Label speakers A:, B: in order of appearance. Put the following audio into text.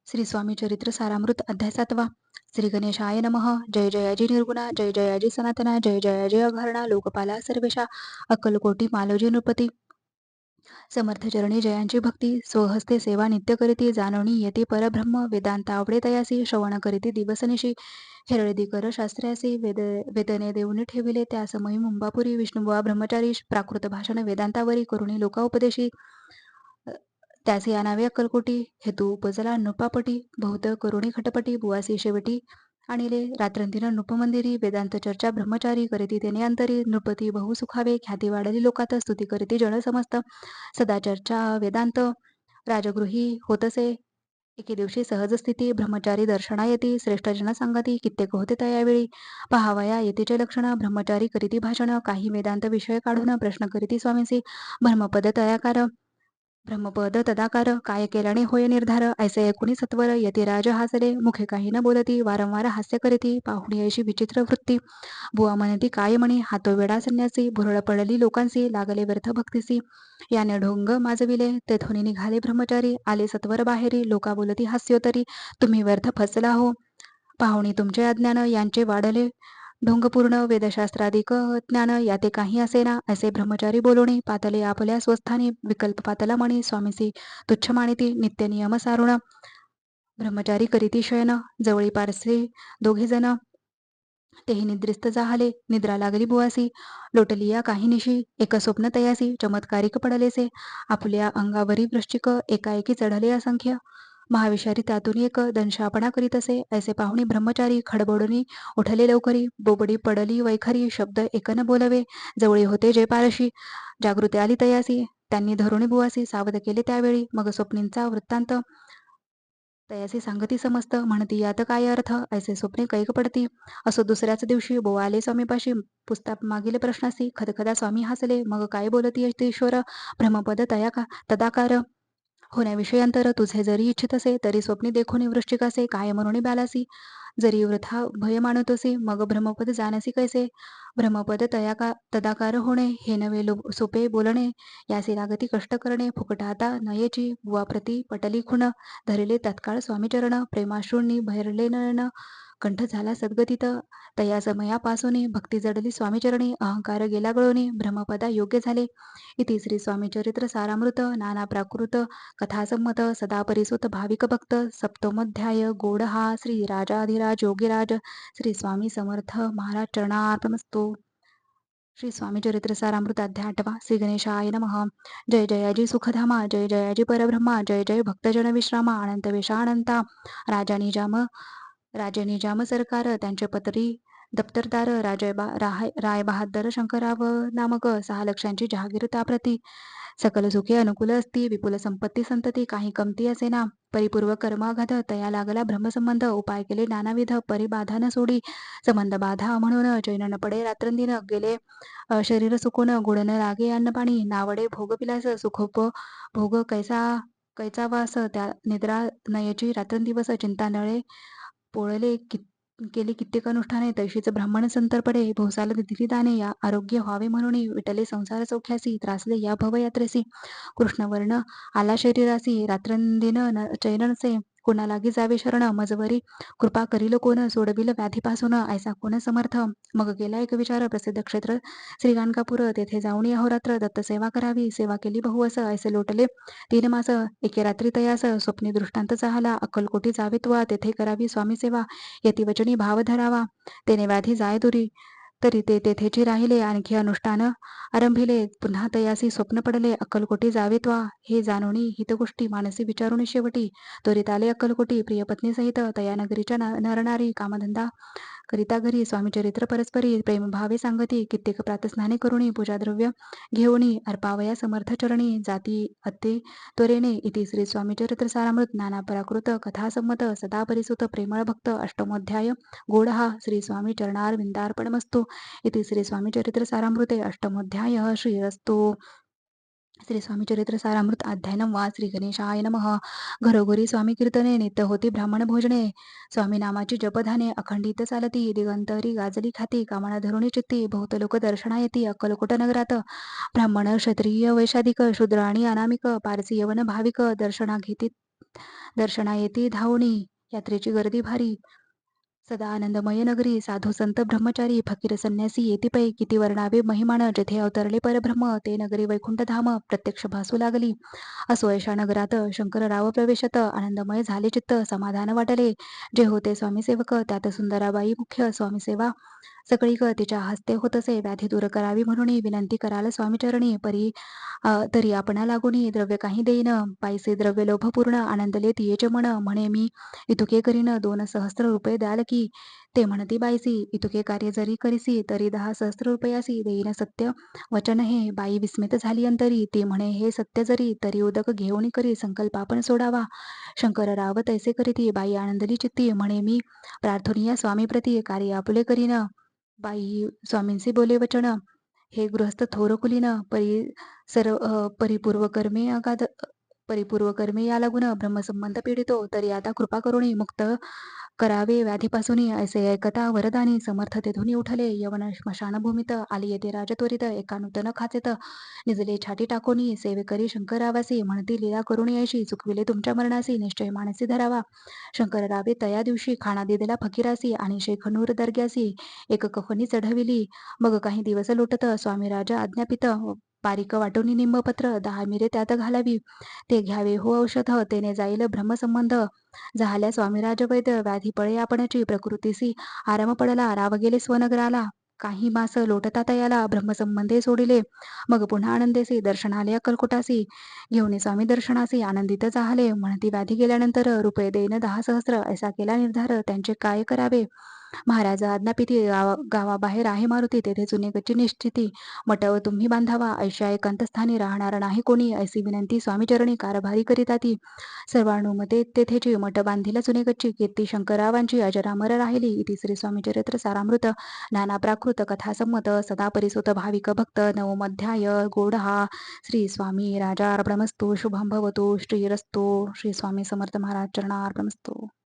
A: श्री स्वामी चरित्र सारामृत अध्याय 7वा. श्री गणेशाय नमः. जय जयाजी निर्गुणा, जय जयाजी सनातना, जय जयाजी अघरणा, लोकपाला सर्वेशा, अक्कलकोटी मालोजी नृपती. समर्थ चरणी जयांची भक्ती, स्वहस्ते सेवा नित्य करीती, जाणवणी येते परब्रह्म, वेदांत आवडे तयासी, श्रवण करीती दिवसनिशी, हेरळदी कर शास्त्र्यासी, वेदने देऊनी ठेविले त्या समयी मुंबापुरी, विष्णुबुवा ब्रह्मचारी, प्राकृत भाषण वेदांतावरी, करुणी लोकाउपदेशी, त्याचे आणावे अक्कलकोटी, हेतू उपजला नृपापटी, बहुत करुणी खटपटी, बुवासी शेवटी आणिले रात्रंदिन नृपमंदिरी, वेदांत चर्चा ब्रह्मचारी, करीती तेने अंतरी, नृपती बहु सुखावे, ख्याती वाढली लोकात, स्तुती करीती जन समस्त, सदा चर्चा वेदांत, राजगृही होतसे एके दिवशी सहज स्थिती, ब्रह्मचारी दर्शना येती, श्रेष्ठ जन सांगती, कित्येक होते तयावेळी, पहावया येतीचे लक्षण, ब्रह्मचारी करीती भाषण, काही वेदांत विषय काढून प्रश्न करीती स्वामींसी, ब्रह्मपद तयाकार, ब्रह्मपद तदाकार, काय केल्याने होय निर्धार, ऐसे ऐकुनी सत्वर यतिराज हासले, मुखे काही न बोलती, वारंवार हास्य करीती, पाहुणी ऐशी विचित्र वृत्ती, बुवा म्हणती काय म्हणी, हातो वेडा संन्यासी, भुरळ पडली लोकांसी, लागले व्यर्थ भक्तीसी, याने ढोंग माजविले, तेथून निघाले ब्रह्मचारी, आले सत्वर बाहेरी, लोका बोलती हास्योतरी, तुम्ही व्यर्थ फसला हो, पाहुणी तुमचे अज्ञान, यांचे वाढले ढोंगपूर्ण, वेदशास्त्राधिक ज्ञान याते काही असेना, असे ब्रह्मचारी बोलणे, पातले आपल्या स्वस्थानी, विकल्प पातला म्हणी, स्वामीसी तुच्छ मानिती, नित्य नियम सारुण, ब्रह्मचारी करीती शयन, जवळी पारसे दोघे जण, तेही निद्रिस्त जाहले, निद्रा लागली बुवासी, लोटलिया काही निशी, एक स्वप्न तयासी, चमत्कारिक पडलेसे, आपल्या अंगावरी वृश्चिक, एकाएकी चढले असंख्य, महाविषारी त्यातून एक दंशापणा करीत असे, ऐसे पाहुणी ब्रह्मचारी खडबडूनी उठले लवकरी, बोबडी पडली वैखरी, शब्द एक न बोलवे, जवळी होते जे पारशी, जागृती आली तयासी, त्यांनी धरुणी बुवासी सावध केले त्यावेळी, मग स्वप्नींचा वृत्तांत तयासी सांगती समस्त, म्हणती यात काय अर्थ, ऐसे स्वप्ने कैक पडती, असो दुसऱ्याच दिवशी बोवा आले स्वामीपाशी, पुस्तक मागील प्रश्नासी, खदखदा स्वामी हसले, मग काय बोलती ईश्वर, ब्रह्मपद तदाकार, होण्याविषयांतर तुझे जरी इच्छित असे, तरी स्वप्नी देखून वृश्चिकासे, काय म्हणून ब्यालासी, जरी वृथा भय मानतोसे, मग ब्रह्मपद जाणसी कैसे, ब्रह्मपद तदाकार होणे, हे नवे सोपे बोलणे, यासी लागती कष्ट करणे, फुकटाता नयेची, बुवाप्रती पटली खुण, धरिले तत्काळ स्वामीचरण, प्रेमाश्रूंनी भरले नयन, कंठ झाला सद्गतीत, तया समयापासून भक्ती जडली स्वामीचरणी, अहंकार गेला गळून, ब्रह्मपदा योग्य झाले. इति श्री स्वामी चरित्र सारामृत नाना प्राकृत कथासंमत सदा परिसुत भाविक भक्त सप्तमोध्याय. गोड हा श्री राजाधिराज योगीराज श्री स्वामी समर्थ महाराज चरणार्पणमस्तु. श्री स्वामी चरित्र सारामृत अध्याय 8वा. श्री गणेशाय नमः. जय जयाजी सुखधामा, जय जयाजी परब्रह्मा, जय जय भक्तजन विश्रामा, अनंत वेशानंता, राजा निजाम सरकार, त्यांचे पत्री दप्तरदार, राय बहादर शंकरराव नामक 6 लक्षांची जहागीर त्याप्रती, सकल सुखे अनुकूल असती, विपुल संपत्ती संतती, काही कमती असेना, परिपूर्व कर्माघात, तया लागला ब्रह्मसंबंध, उपाय केले नानाविध, परिबाधा न सोडी, संबंध बाधा म्हणून, चैन न पडे रात्रंदिन, गेले शरीर सुकून, गुण न लागे अन्नपाणी, नावडे भोगविलास, भोग कैचा वास, त्या निद्रा नयची रात्रंदिवस, चिंता नळे पोळले केली कित्येक अनुष्ठाने, तैशीच ब्राह्मण संतर्पडे, भोसाल दिली दाने, या आरोग्य व्हावे म्हणून, विटले संसार सौख्यासी, त्रासले या भवयात्रेसी, कृष्णवर्ण आला शरीरासी, रात्रंदिन चैन नसे, कोणा लागी जावे शरण, मजवरी कृपा करील कोण, सोडविल व्याधीपासून, ऐसा कोण समर्थ, मग केला एक विचार, प्रसिद्ध क्षेत्र श्री गाणगापूर, तेथे जाऊन अहोरात्र दत्त सेवा करावी, सेवा केली बहुवस, ऐसे लोटले 3 मास, एके रात्री तयास, स्वप्नी दृष्टांत चाहला, अक्कलकोटी जावे तुवा, तेथे करावी स्वामी सेवा, यतिवचनी भाव धरावा, तेने व्याधी जाय दुरी, तरी ते तेथेची राहिले, आणखी अनुष्ठान आरंभिले, पुन्हा तयासी स्वप्न पडले, अक्कलकोटी जावे त्वा, हे जाणोनी हितगोष्टी, मानसी विचारून शेवटी, त्वरित आले अक्कलकोटी, प्रियपत्नी सहित, तया नगरीच्या नरनारी, कामधंदा करिता घरी, स्वामी चरित्र परस्परी, प्रेमभावे सांगती, कित्येक प्रातस्नाने करुणी, पूजाद्रव्य घेऊनी, अर्पावया समर्थ चरणी, जाती अति त्वरेने. इति श्री स्वामी चरित्र सारामृत नाना पराकृत कथासंमत सदा परिसुत प्रेमळ भक्त अष्टमोध्याय. गोड हा श्री स्वामी चरणारविंदार्पणमस्तु. इति श्री स्वामी चरित्र सारामृते अष्टमोध्याय. श्रीरस्तु. श्री स्वामी चरित्र सारामृत अध्याय 9वा. श्री गणेशाय नमः. घरोघरी स्वामी कीर्तने, नित्य होती ब्राह्मण भोजने, स्वामी नामाची जपधाने अखंडित चालती, दिगंतरी गाजली खाती, कामना धरुणी चित्ती, बहुत लोक दर्शना येती अक्कलकोट नगरात, ब्राह्मण क्षत्रिय वैशाधिक, शूद्र आणि अनामिक, पारसी यवन भाविक दर्शना घेती दर्शना येती धावणी यात्रेची गर्दी भारी. सदा आनंदमय नगरी साधू संत ब्रह्मचारी फकीर संन्यासी येती पै किती वर्णावे महिमान जेथे अवतरले परब्रह्म ते नगरी वैकुंठ धाम प्रत्यक्ष भासू लागली. असो अशा नगरात शंकरराव प्रवेशत आनंदमय झाले चित्त समाधान वाटले. जे होते स्वामी सेवक त्यात सुंदराबाई मुख्य स्वामी सेवा सगळीक तिच्या हस्ते होतसे व्याधी दूर करावी म्हणून विनंती कराल स्वामीचरणी तरी आपणा लागुनी द्रव्य काही देईन पायसे द्रव्य लोभ पूर्ण आनंदले तियेचे मन म्हणे मी इतुके करीन 2 सहस्त्र रुपये द्याल की ते म्हणती बाईसी इतुके कार्य जरी करीसी तरी 10 सहस्त्र रुपयासी देईन सत्य वचन हे बाई विस्मित झाली अंतरी ती म्हणे हे सत्य जरी तरी उदक घेऊन करी संकल्प आपण सोडावा शंकरराव तैसे करीती बाई आनंदली चित्ती म्हणे मी प्रार्थनीय स्वामी प्रती कार्य आपुले करीन बाई स्वामींचे बोले वचन हे गृहस्थ थोर कुलीन परिपूर्व कर्मे अगाध परिपूर्व कर्मे या लागून ब्रह्मसंबंध पीडितो तरी आता कृपा करुणी मुक्त करावे व्याधीपासून ऐसे ऐकता वरदानी समर्थ तेथून उठले यवन स्मशानभूमीत आली येते राजत्वरित एका नूतन खाचेत निजले छाती टाकोनी सेवेकरी शंकररावासी म्हणती लीला करुणी ऐशी चुकविले तुमच्या मरणासी निश्चय मानसी धरावा शंकररावे तया दिवशी खाणा दिलेला फकीरासी आणि शेख नूर दर्ग्यासी एक कफनी चढविली मग काही दिवस लोटत स्वामी राजा आज्ञापित बारीक वाटून निंबपत्र 10 मिरे त्यात घालावी ते घ्यावे हो औषध तेने जाईल ब्रह्मसंबंध झाल्या स्वामीराज वैद्य व्याधी पळे आपणची प्रकृतीसी आराम पडला राव गेले स्वनगराला काही मास लोटता तयाला ब्रह्मसंबंधे सोडिले मग पुन्हा आनंदेसी दर्शनालय अक्कलकोटासी घेऊन स्वामी दर्शनासी आनंदित झाले म्हणती व्याधी गेल्यानंतर रुपये देईन 10 सहस्त्र ऐसा केला निर्धार त्यांचे काय करावे महाराज आज्ञापिती गावाबाहेर आहे मारुती तेथे जुने गच्ची निश्चिती मटव तुम्ही बांधावा ऐशा एकांतस्थानी राहणार नाही कोणी ऐसी विनंती स्वामीचरणी कारभारी करीता ती सर्वानुमते तेथेची मठ बांधिला जुने गच्ची कीर्ती शंकररावांची अजरामर राहिली इति श्री स्वामी चरित्र सारामृत नाना प्राकृत कथासंमत सदा परिसुत भाविक भक्त नवमध्याय गोढा श्री स्वामी राजा अर्पणमस्तु शुभम भवतु श्रीरस्तु श्री स्वामी समर्थ महाराज चरणार्पणमस्तु